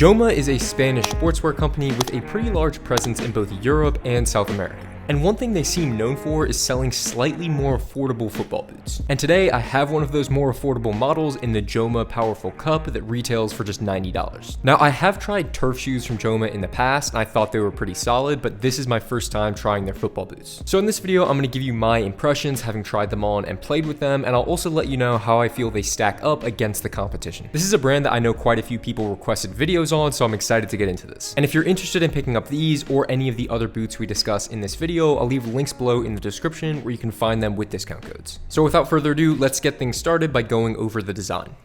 Joma is a Spanish sportswear company with a pretty large presence in both Europe and South America. And one thing they seem known for is selling slightly more affordable football boots. And today I have one of those more affordable models in the Joma Powerful Cup that retails for just $90. Now I have tried turf shoes from Joma in the past and I thought they were pretty solid, but this is my first time trying their football boots. So in this video I'm going to give you my impressions having tried them on and played with them, and I'll also let you know how I feel they stack up against the competition. This is a brand that I know quite a few people requested videos on, so I'm excited to get into this. And if you're interested in picking up these or any of the other boots we discuss in this video, I'll leave links below in the description where you can find them with discount codes. So without further ado, let's get things started by going over the design.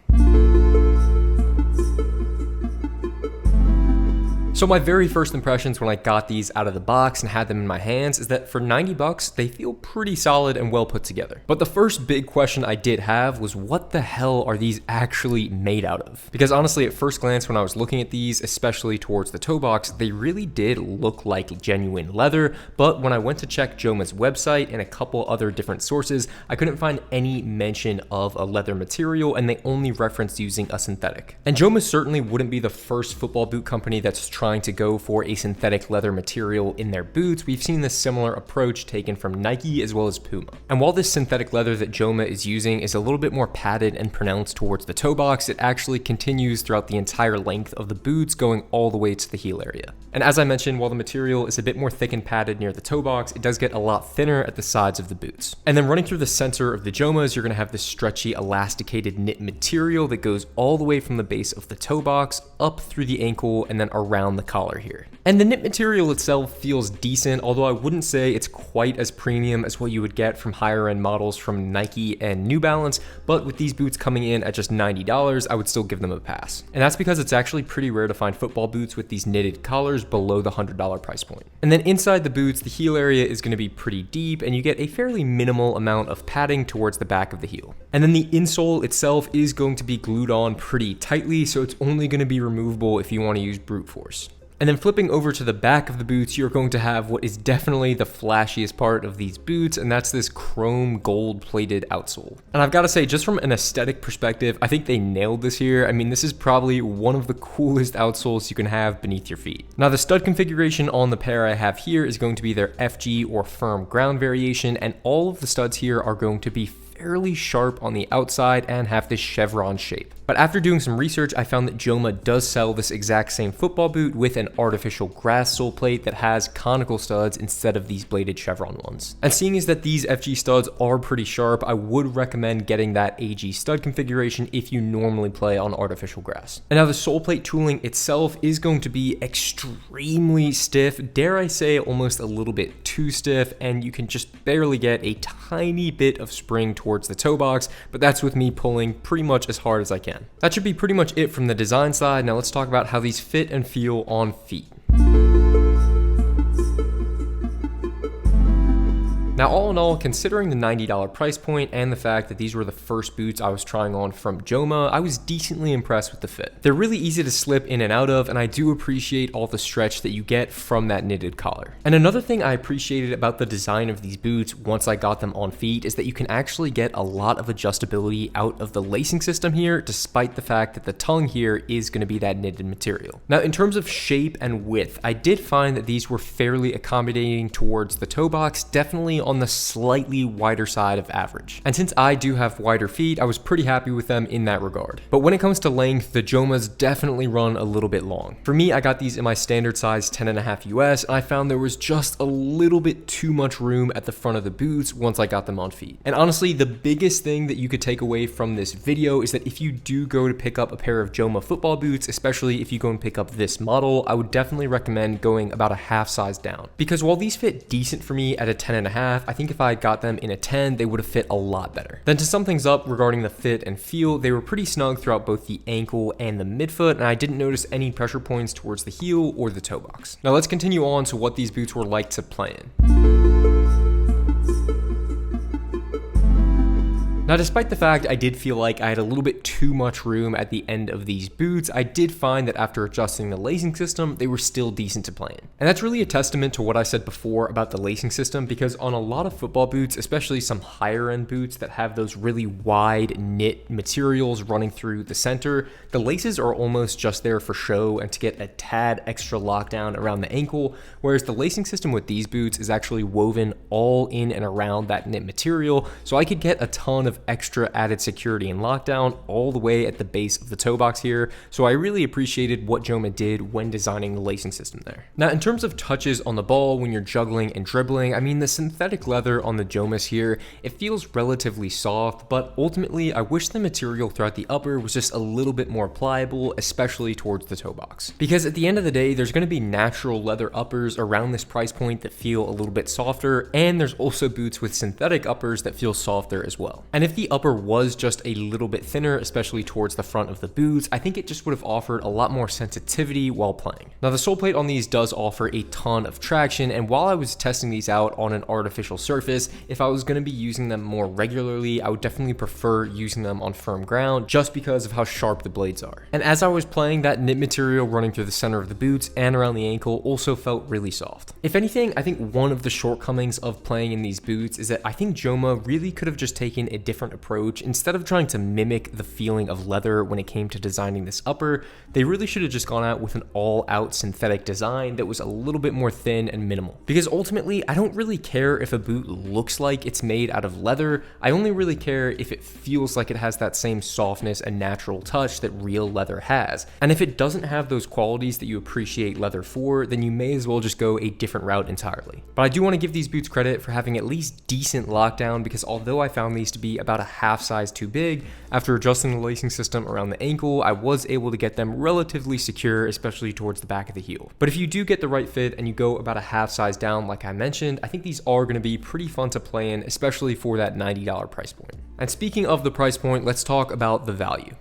So my very first impressions when I got these out of the box and had them in my hands is that for 90 bucks, they feel pretty solid and well put together. But the first big question I did have was, what the hell are these actually made out of? Because honestly, at first glance when I was looking at these, especially towards the toe box, they really did look like genuine leather. But when I went to check Joma's website and a couple other different sources, I couldn't find any mention of a leather material, and they only referenced using a synthetic. And Joma certainly wouldn't be the first football boot company that's trying to go for a synthetic leather material in their boots. We've seen this similar approach taken from Nike as well as Puma. And while this synthetic leather that Joma is using is a little bit more padded and pronounced towards the toe box, it actually continues throughout the entire length of the boots, going all the way to the heel area. And as I mentioned, while the material is a bit more thick and padded near the toe box, it does get a lot thinner at the sides of the boots. And then running through the center of the Jomas, you're going to have this stretchy elasticated knit material that goes all the way from the base of the toe box up through the ankle and then around the collar here. And the knit material itself feels decent, although I wouldn't say it's quite as premium as what you would get from higher end models from Nike and New Balance, but with these boots coming in at just $90, I would still give them a pass. And that's because it's actually pretty rare to find football boots with these knitted collars below the $100 price point. And then inside the boots, the heel area is going to be pretty deep and you get a fairly minimal amount of padding towards the back of the heel. And then the insole itself is going to be glued on pretty tightly, so it's only going to be removable if you want to use brute force. And then flipping over to the back of the boots, you're going to have what is definitely the flashiest part of these boots, and that's this chrome gold plated outsole. And I've got to say, just from an aesthetic perspective, I think they nailed this here. I mean, this is probably one of the coolest outsoles you can have beneath your feet. Now, the stud configuration on the pair I have here is going to be their FG or firm ground variation, and all of the studs here are going to be fairly sharp on the outside and have this chevron shape. But after doing some research, I found that Joma does sell this exact same football boot with an artificial grass sole plate that has conical studs instead of these bladed chevron ones. And seeing as that these FG studs are pretty sharp, I would recommend getting that AG stud configuration if you normally play on artificial grass. And now the sole plate tooling itself is going to be extremely stiff, dare I say almost a little bit too stiff, and you can just barely get a tiny bit of spring towards the toe box, but that's with me pulling pretty much as hard as I can. That should be pretty much it from the design side. Now let's talk about how these fit and feel on feet. Now, all in all, considering the $90 price point and the fact that these were the first boots I was trying on from Joma, I was decently impressed with the fit. They're really easy to slip in and out of, and I do appreciate all the stretch that you get from that knitted collar. And another thing I appreciated about the design of these boots once I got them on feet is that you can actually get a lot of adjustability out of the lacing system here, despite the fact that the tongue here is going to be that knitted material. Now, in terms of shape and width, I did find that these were fairly accommodating towards the toe box, definitely on the slightly wider side of average. And since I do have wider feet, I was pretty happy with them in that regard. But when it comes to length, the Jomas definitely run a little bit long. For me, I got these in my standard size 10.5 US, and I found there was just a little bit too much room at the front of the boots once I got them on feet. And honestly, the biggest thing that you could take away from this video is that if you do go to pick up a pair of Joma football boots, especially if you go and pick up this model, I would definitely recommend going about a half size down. Because while these fit decent for me at a 10.5, I think if I had got them in a 10, they would have fit a lot better. Then to sum things up regarding the fit and feel, they were pretty snug throughout both the ankle and the midfoot, and I didn't notice any pressure points towards the heel or the toe box. Now let's continue on to what these boots were like to play in. Now, despite the fact I did feel like I had a little bit too much room at the end of these boots, I did find that after adjusting the lacing system, they were still decent to play in. And that's really a testament to what I said before about the lacing system, because on a lot of football boots, especially some higher end boots that have those really wide knit materials running through the center, the laces are almost just there for show and to get a tad extra lockdown around the ankle, whereas the lacing system with these boots is actually woven all in and around that knit material, so I could get a ton of extra added security and lockdown all the way at the base of the toe box here, so I really appreciated what Joma did when designing the lacing system there. Now, in terms of touches on the ball when you're juggling and dribbling, I mean, the synthetic leather on the Jomas here, it feels relatively soft, but ultimately I wish the material throughout the upper was just a little bit more pliable, especially towards the toe box. Because at the end of the day, there's going to be natural leather uppers around this price point that feel a little bit softer, and there's also boots with synthetic uppers that feel softer as well. And if the upper was just a little bit thinner, especially towards the front of the boots, I think it just would have offered a lot more sensitivity while playing. Now, the sole plate on these does offer a ton of traction, and while I was testing these out on an artificial surface, if I was going to be using them more regularly, I would definitely prefer using them on firm ground just because of how sharp the blades are. And as I was playing, that knit material running through the center of the boots and around the ankle also felt really soft. If anything, I think one of the shortcomings of playing in these boots is that I think Joma really could have just taken a different approach. Instead of trying to mimic the feeling of leather when it came to designing this upper, they really should have just gone out with an all-out synthetic design that was a little bit more thin and minimal. Because ultimately, I don't really care if a boot looks like it's made out of leather, I only really care if it feels like it has that same softness and natural touch that real leather has. And if it doesn't have those qualities that you appreciate leather for, then you may as well just go a different route entirely. But I do want to give these boots credit for having at least decent lockdown, because although I found these to be about a half size too big, after adjusting the lacing system around the ankle, I was able to get them relatively secure, especially towards the back of the heel. But if you do get the right fit and you go about a half size down like I mentioned, I think these are going to be pretty fun to play in, especially for that $90 price point. And speaking of the price point, let's talk about the value.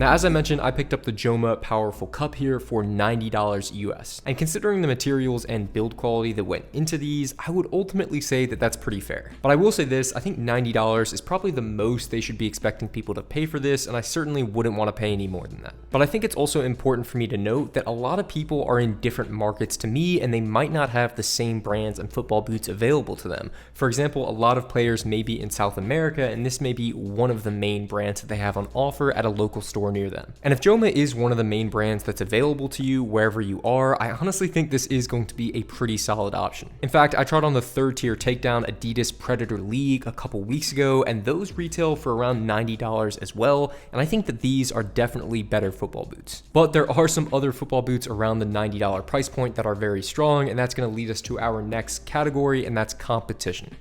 Now, as I mentioned, I picked up the Joma Powerful Cup here for $90 US. And considering the materials and build quality that went into these, I would ultimately say that that's pretty fair. But I will say this, I think $90 is probably the most they should be expecting people to pay for this, and I certainly wouldn't want to pay any more than that. But I think it's also important for me to note that a lot of people are in different markets to me, and they might not have the same brands and football boots available to them. For example, a lot of players may be in South America, and this may be one of the main brands that they have on offer at a local store near them. And if Joma is one of the main brands that's available to you wherever you are, I honestly think this is going to be a pretty solid option. In fact, I tried on the third tier takedown Adidas Predator League a couple weeks ago, and those retail for around $90 as well, and I think that these are definitely better football boots. But there are some other football boots around the $90 price point that are very strong, and that's going to lead us to our next category, and that's competition.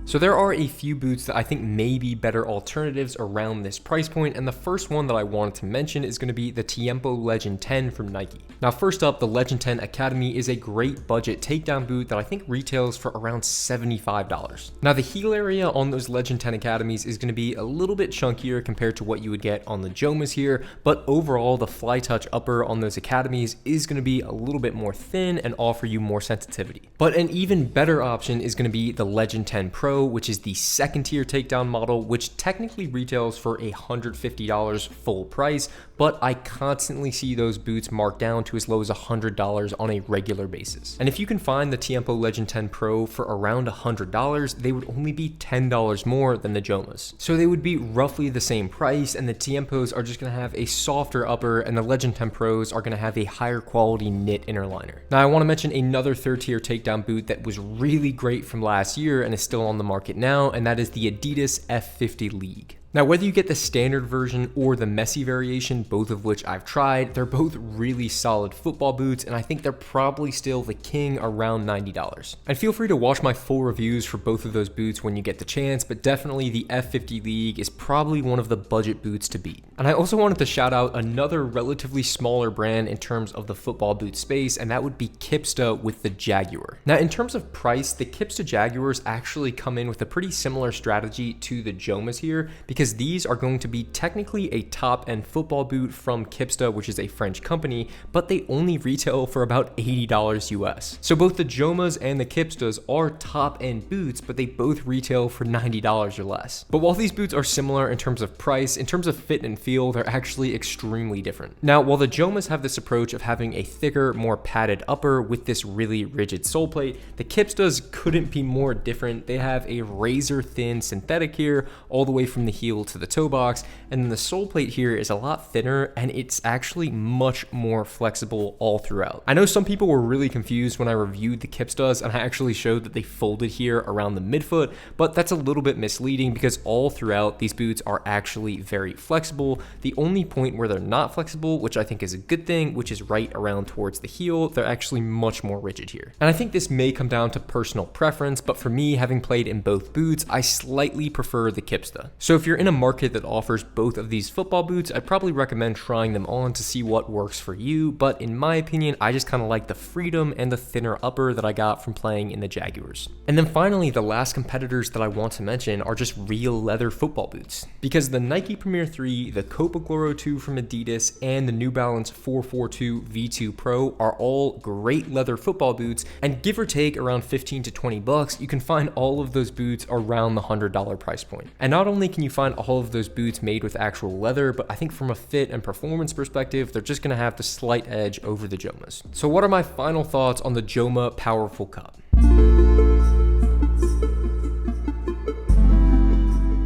So there are a few boots that I think may be better alternatives around this price point, and the first one that I wanted to mention is going to be the Tiempo Legend 10 from Nike. Now, first up, the Legend 10 Academy is a great budget takedown boot that I think retails for around $75. Now, the heel area on those Legend 10 Academies is going to be a little bit chunkier compared to what you would get on the Jomas here, but overall, the Fly Touch upper on those Academies is going to be a little bit more thin and offer you more sensitivity. But an even better option is going to be the Legend 10 Pro, which is the second tier takedown model, which technically retails for $150 full price, but I constantly see those boots marked down to as low as $100 on a regular basis. And if you can find the Tiempo Legend 10 Pro for around $100, they would only be $10 more than the Jomas. So they would be roughly the same price, and the Tiempos are just going to have a softer upper, and the Legend 10 Pros are going to have a higher quality knit inner liner. Now, I want to mention another third tier takedown boot that was really great from last year and is still on the market now, and that is the Adidas F50 League. Now, whether you get the standard version or the messy variation, both of which I've tried, they're both really solid football boots, and I think they're probably still the king around $90. And feel free to watch my full reviews for both of those boots when you get the chance, but definitely the F50 League is probably one of the budget boots to beat. And I also wanted to shout out another relatively smaller brand in terms of the football boot space, and that would be Kipsta with the Jaguar. Now, in terms of price, the Kipsta Jaguars actually come in with a pretty similar strategy to the Jomas here, because because these are going to be technically a top-end football boot from Kipsta, which is a French company, but they only retail for about $80 US. So both the Jomas and the Kipstas are top-end boots, but they both retail for $90 or less. But while these boots are similar in terms of price, in terms of fit and feel, they're actually extremely different. Now, while the Jomas have this approach of having a thicker, more padded upper with this really rigid sole plate, the Kipstas couldn't be more different. They have a razor thin synthetic here, all the way from the heel to the toe box, and then the sole plate here is a lot thinner, and it's actually much more flexible all throughout. I know some people were really confused when I reviewed the Kipstas, and I actually showed that they folded here around the midfoot, but that's a little bit misleading because all throughout these boots are actually very flexible. The only point where they're not flexible, which I think is a good thing, which is right around towards the heel, they're actually much more rigid here. And I think this may come down to personal preference, but for me, having played in both boots, I slightly prefer the Kipsta. So if you're in a market that offers both of these football boots, I'd probably recommend trying them on to see what works for you, but in my opinion, I just kind of like the freedom and the thinner upper that I got from playing in the Jaguars. And then finally, the last competitors that I want to mention are just real leather football boots. Because the Nike Premier 3, the Copa Gloro 2 from Adidas, and the New Balance 442 V2 Pro are all great leather football boots, and give or take around 15 to 20 bucks, you can find all of those boots around the $100 price point. And not only can you find all of those boots made with actual leather, but I think from a fit and performance perspective, they're just gonna have the slight edge over the Jomas. So what are my final thoughts on the Joma Powerful Cup?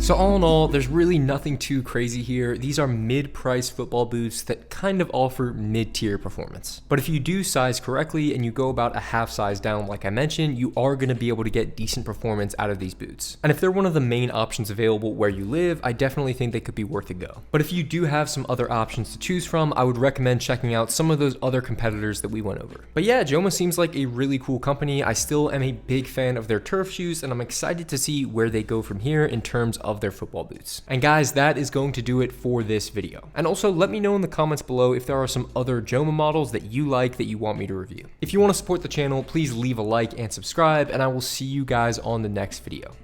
So all in all, there's really nothing too crazy here. These are mid-price football boots that kind of offer mid-tier performance. But if you do size correctly and you go about a half size down like I mentioned, you are going to be able to get decent performance out of these boots. And if they're one of the main options available where you live, I definitely think they could be worth a go. But if you do have some other options to choose from, I would recommend checking out some of those other competitors that we went over. But yeah, Joma seems like a really cool company. I still am a big fan of their turf shoes, and I'm excited to see where they go from here in terms of their football boots. And guys, that is going to do it for this video. And also let me know in the comments below if there are some other Joma models that you like that you want me to review. If you want to support the channel, please leave a like and subscribe, and I will see you guys on the next video.